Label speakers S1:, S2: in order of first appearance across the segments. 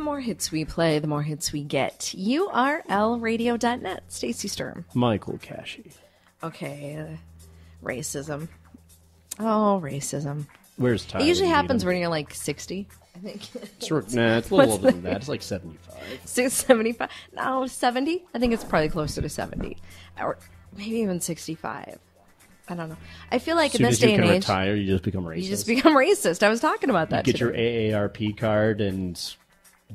S1: more hits we play, the more hits we get. URLradio.net. Stacey Sturm.
S2: Michael Cashy.
S1: Okay, racism. Oh, racism.
S2: Where's Tyler?
S1: It usually happens when you're like 60, I think.
S2: It's a little older than that. It's like 75.
S1: 75? No, 70? I think it's probably closer to 70. Or maybe even 65. I don't know. I feel like in this day and age,
S2: retire, you just become racist.
S1: you just become racist. I was talking about that
S2: Get
S1: today.
S2: your AARP card and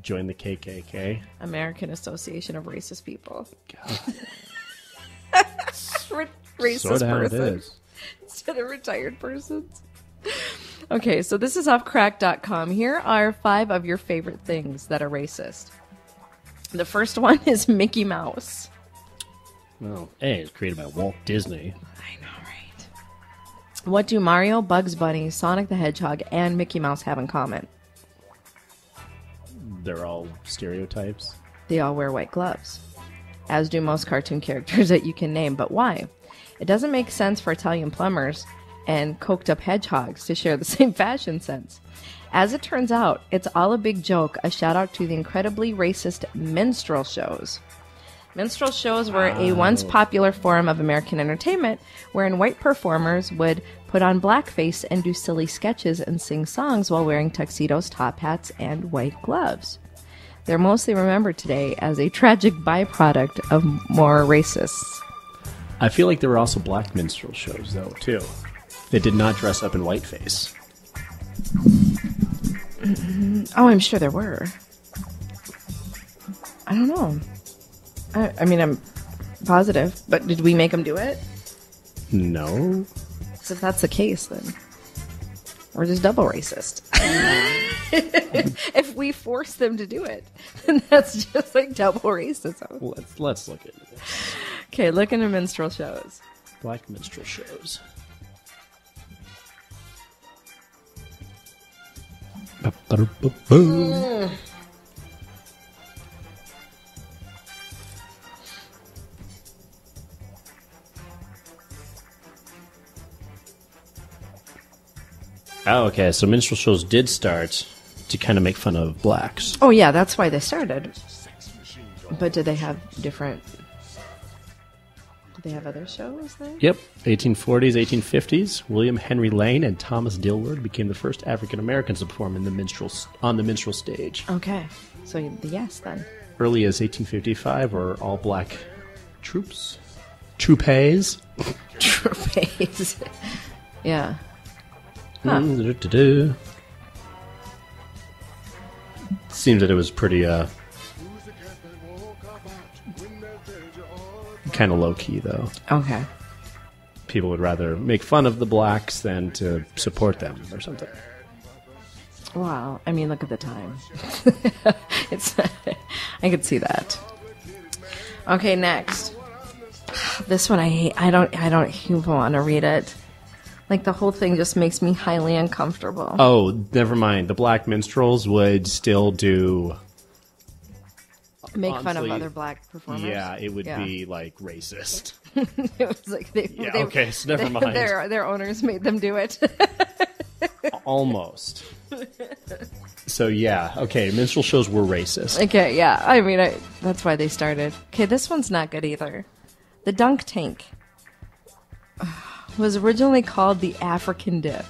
S2: join the KKK.
S1: American Association of Racist People.
S2: God.
S1: Racist
S2: Sort of how it
S1: person.
S2: is.
S1: Instead of retired persons. Okay, so this is off crack.com. Here are 5 of your favorite things that are racist. The first one is Mickey Mouse.
S2: Well, A, it's created by Walt Disney.
S1: I know, right? What do Mario, Bugs Bunny, Sonic the Hedgehog, and Mickey Mouse have in common?
S2: They're all stereotypes.
S1: They all wear white gloves, as do most cartoon characters that you can name. But why? It doesn't make sense for Italian plumbers and coked-up hedgehogs to share the same fashion sense. As it turns out, it's all a big joke, a shout-out to the incredibly racist minstrel shows. Minstrel shows were a once popular form of American entertainment wherein white performers would put on blackface and do silly sketches and sing songs while wearing tuxedos, top hats, and white gloves. They're mostly remembered today as a tragic byproduct of more racists.
S2: I feel like there were also black minstrel shows, though, too. They did not dress up in whiteface.
S1: Oh, I'm sure there were. I don't know. I mean, I'm positive, but did we make them do it?
S2: No.
S1: So if that's the case, then we're just double racist. If we force them to do it, then that's just like double racism.
S2: Let's look into this.
S1: Okay, look into minstrel shows.
S2: Black minstrel shows. Oh, okay. So minstrel shows did start to kind of make fun of blacks.
S1: Oh, yeah, that's why they started. But did they have different... Did they have other shows then?
S2: Yep. 1840s, 1850s. William Henry Lane and Thomas Dilward became the first African Americans to perform in on the minstrel stage.
S1: Okay. So, yes, then.
S2: Early as 1855 were all black troupes. Troupes.
S1: Troupes. Yeah. Huh.
S2: Seems that it was pretty kind of low-key, though.
S1: Okay.
S2: People would rather make fun of the blacks than to support them or something.
S1: Wow. I mean, look at the time. I could see that. Okay, next. This one I hate. I don't even want to read it. Like, the whole thing just makes me highly uncomfortable.
S2: Oh, never mind. The black minstrels would still do...
S1: Make fun of other black performers?
S2: Yeah, it would be, like, racist.
S1: It was like
S2: okay, so never mind.
S1: Their owners made them do it.
S2: Almost. So, yeah. Okay, minstrel shows were racist.
S1: Okay, yeah. I mean, that's why they started. Okay, this one's not good either. The dunk tank was originally called the African dip.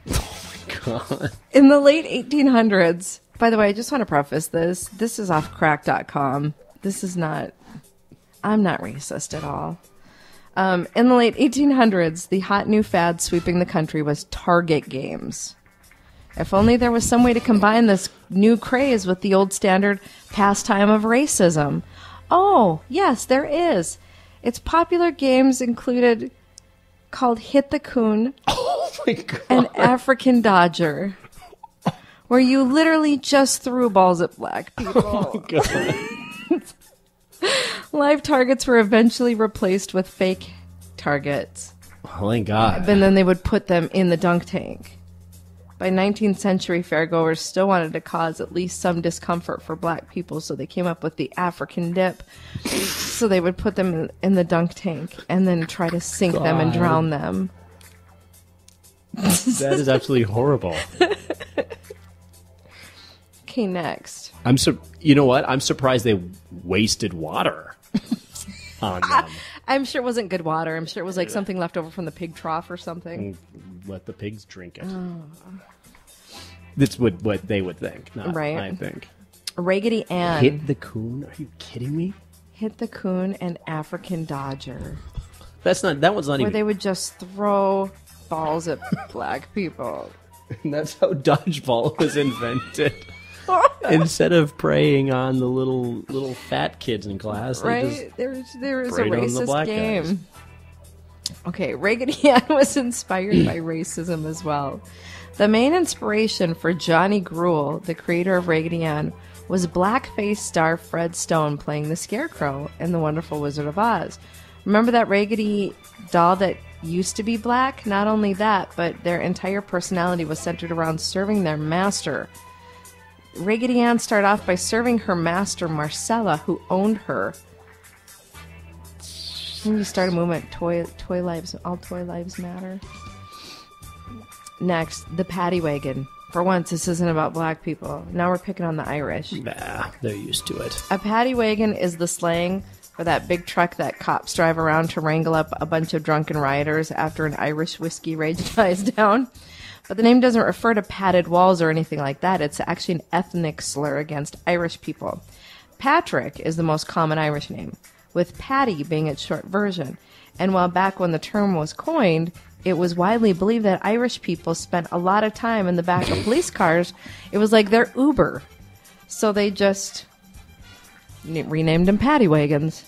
S2: Oh, my God.
S1: In the late 1800s... By the way, I just want to preface this. This is off crack.com. This is not... I'm not racist at all. In the late 1800s, the hot new fad sweeping the country was target games. If only there was some way to combine this new craze with the old standard pastime of racism. Oh, yes, there is. Its popular games included called Hit the Coon
S2: Oh, my God.
S1: and African Dodger. Where you literally just threw balls at black people.
S2: Oh, my God.
S1: Live targets were eventually replaced with fake targets.
S2: Oh, thank God.
S1: And then they would put them in the dunk tank. By 19th century, fairgoers still wanted to cause at least some discomfort for black people, so they came up with the African dip. So they would put them in the dunk tank and then try to sink them and drown them.
S2: That is absolutely horrible.
S1: Okay, next.
S2: You know what? I'm surprised they wasted water on them.
S1: I'm sure it wasn't good water. I'm sure it was like something left over from the pig trough or something.
S2: Let the pigs drink it. That's what they would think, not
S1: Right.
S2: I think.
S1: Raggedy Ann.
S2: Hit the coon? Are you kidding me?
S1: Hit the Coon and African Dodger.
S2: That one's not
S1: Where
S2: even.
S1: they would just throw balls at black people.
S2: And that's how dodgeball was invented. Instead of preying on the little fat kids in class, they
S1: Right? There was a
S2: preyed on the
S1: racist
S2: black
S1: game.
S2: guys.
S1: Okay, Raggedy Ann was inspired by racism as well. The main inspiration for Johnny Gruel, the creator of Raggedy Ann, was blackface star Fred Stone playing the Scarecrow in The Wonderful Wizard of Oz. Remember that Raggedy doll that used to be black? Not only that, but their entire personality was centered around serving their master. Raggedy Ann started off by serving her master, Marcella, who owned her. Then you start a movement, all toy lives matter. Next, the paddy wagon. For once, this isn't about black people. Now we're picking on the Irish.
S2: Nah, they're used to it.
S1: A paddy wagon is the slang for that big truck that cops drive around to wrangle up a bunch of drunken rioters after an Irish whiskey rage dies down. But the name doesn't refer to padded walls or anything like that. It's actually an ethnic slur against Irish people. Patrick is the most common Irish name, with Paddy being its short version. And while back when the term was coined, it was widely believed that Irish people spent a lot of time in the back of police cars. It was like their Uber. So they just renamed them paddy wagons.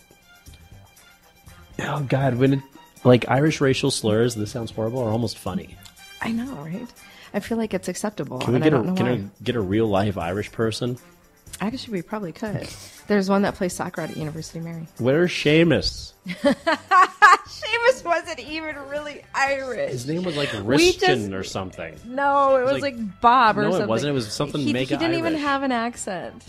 S2: Oh, God. Like Irish racial slurs, this sounds horrible, are almost funny.
S1: I know, right? I feel like it's acceptable.
S2: Can we get a real life Irish person?
S1: Actually, we probably could. There's one that plays soccer at University of Mary.
S2: Where's Seamus?
S1: Seamus wasn't even really Irish.
S2: His name was like Riskin or something.
S1: No, it was like Bob or
S2: No,
S1: something.
S2: it wasn't. It was something
S1: he
S2: mega
S1: didn't even
S2: Irish.
S1: have an accent.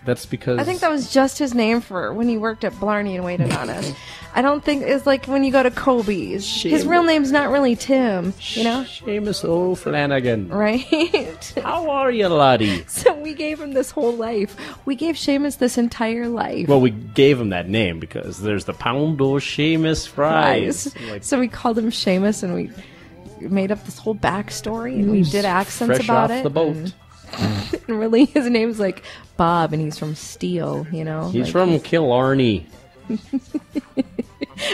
S2: That's because
S1: I think that was just his name for when he worked at Blarney and waited on us. I don't think it's like when you go to Kobe's. His real name's not really Tim, you know?
S2: Seamus O'Flanagan.
S1: Right?
S2: How are you, laddie?
S1: So we gave him this whole life. We gave Seamus this entire life.
S2: Well, we gave him that name because there's the pound o' Seamus fries. Like,
S1: So we called him Seamus and we made up this whole backstory and we did accents
S2: fresh
S1: about
S2: off
S1: it.
S2: the boat.
S1: And really his name's like Bob and he's from Steele, you know?
S2: He's
S1: like,
S2: from Killarney.
S1: and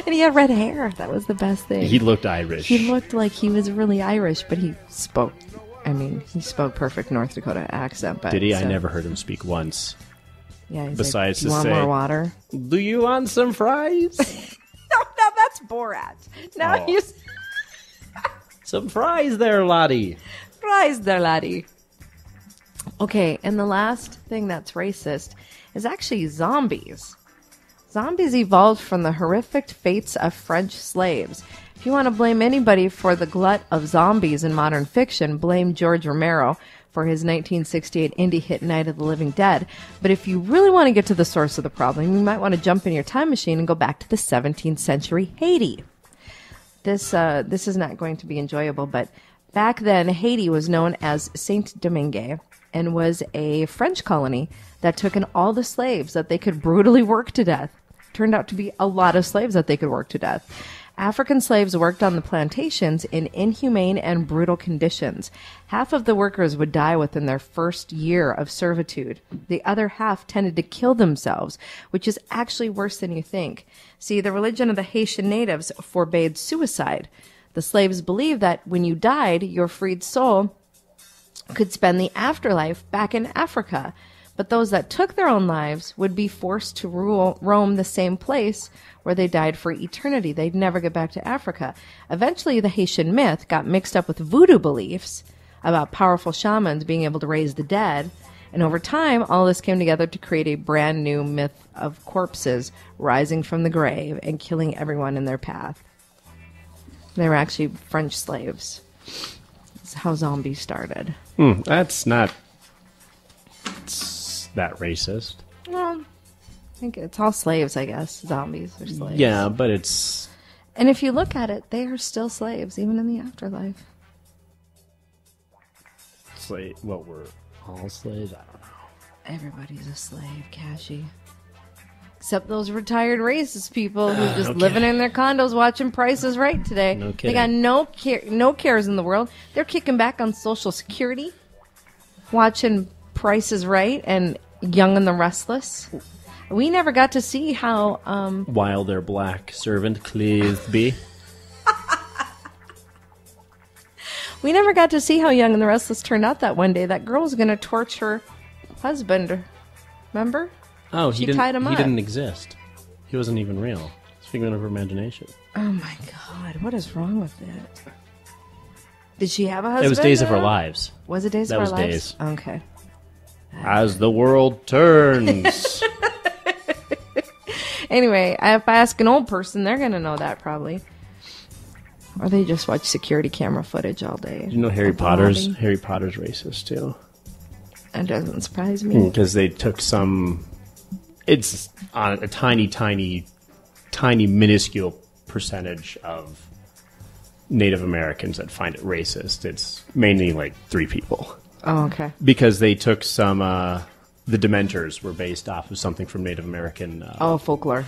S1: he had red hair. That was the best thing.
S2: He looked Irish.
S1: He looked like he was really Irish, but he spoke perfect North Dakota accent. But
S2: Did he? I
S1: so-
S2: never heard him speak once.
S1: Yeah, he's
S2: Besides
S1: like,
S2: to
S1: you want
S2: say-
S1: more water?
S2: Do you want some fries?
S1: No, that's Borat. Now
S2: Oh.
S1: you
S2: Some fries there, laddie.
S1: fries there, laddie. Okay, and the last thing that's racist is actually zombies. Zombies evolved from the horrific fates of French slaves. If you want to blame anybody for the glut of zombies in modern fiction, blame George Romero for his 1968 indie hit Night of the Living Dead. But if you really want to get to the source of the problem, you might want to jump in your time machine and go back to the 17th century Haiti. This is not going to be enjoyable, but back then Haiti was known as Saint-Domingue and was a French colony that took in all the slaves that they could brutally work to death. Turned out to be a lot of slaves that they could work to death. African slaves worked on the plantations in inhumane and brutal conditions. Half of the workers would die within their first year of servitude. The other half tended to kill themselves, which is actually worse than you think. See, the religion of the Haitian natives forbade suicide. The slaves believed that when you died, your freed soul could spend the afterlife back in Africa. But those that took their own lives would be forced to roam the same place where they died for eternity. They'd never get back to Africa. Eventually, the Haitian myth got mixed up with voodoo beliefs about powerful shamans being able to raise the dead. And over time, all this came together to create a brand new myth of corpses rising from the grave and killing everyone in their path. They were actually French slaves. That's how zombies started.
S2: That's not that racist.
S1: Well, I think it's all slaves, I guess. Zombies are slaves.
S2: Yeah, but it's...
S1: And if you look at it, they are still slaves, even in the afterlife.
S2: Well, we're All slaves? I don't know.
S1: Everybody's a slave, Cashy. Except those retired racist people who are just living in their condos watching Price is Right today.
S2: No
S1: They got no cares in the world. They're kicking back on Social Security, watching Price is Right and Young and the Restless. We never got to see how...
S2: While their black servant Cleithby.
S1: We never got to see how Young and the Restless turned out that one day. That girl was going to torch her husband. Remember?
S2: Oh,
S1: She tied him
S2: he
S1: up.
S2: didn't exist. He wasn't even real. It's a figment of her imagination.
S1: Oh my God, what is wrong with it? Did she have a husband?
S2: It was Days of Our Lives.
S1: Was it Days
S2: That
S1: of
S2: was
S1: Our Lives?
S2: Days.
S1: Okay.
S2: As the world turns.
S1: Anyway, if I ask an old person, they're going to know that probably. Or they just watch security camera footage all day.
S2: You know Harry Potter's racist too.
S1: That doesn't surprise me.
S2: Because they took some... It's a tiny, minuscule percentage of Native Americans that find it racist. It's mainly like 3 people.
S1: Oh, okay.
S2: Because they took some... the Dementors were based off of something from Native American
S1: folklore.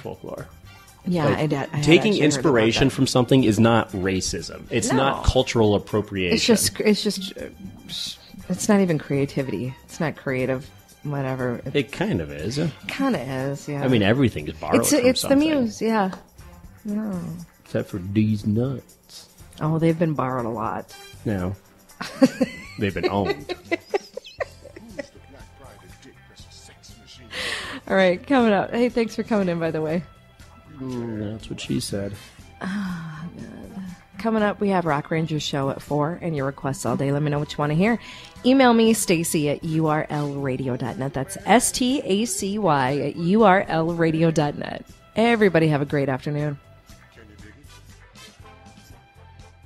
S1: Yeah,
S2: Like,
S1: I had
S2: taking
S1: actually
S2: inspiration
S1: heard about
S2: from something is not racism. It's
S1: No.
S2: not cultural
S1: that.
S2: appropriation.
S1: It's not even creativity. It's not creative, whatever.
S2: It kind of is.
S1: Kind of is, yeah.
S2: I mean, everything is borrowed from
S1: it's the
S2: something.
S1: muse, yeah. No.
S2: Except for these nuts.
S1: Oh, they've been borrowed a lot.
S2: No. They've been owned.
S1: All right, coming up. Hey, thanks for coming in, by the way.
S2: That's what she said.
S1: Coming up, we have Rock Rangers show at 4 and your requests all day. Let me know what you want to hear. Email me, Stacy at urlradio.net. That's STACY at urlradio.net. Everybody have a great afternoon.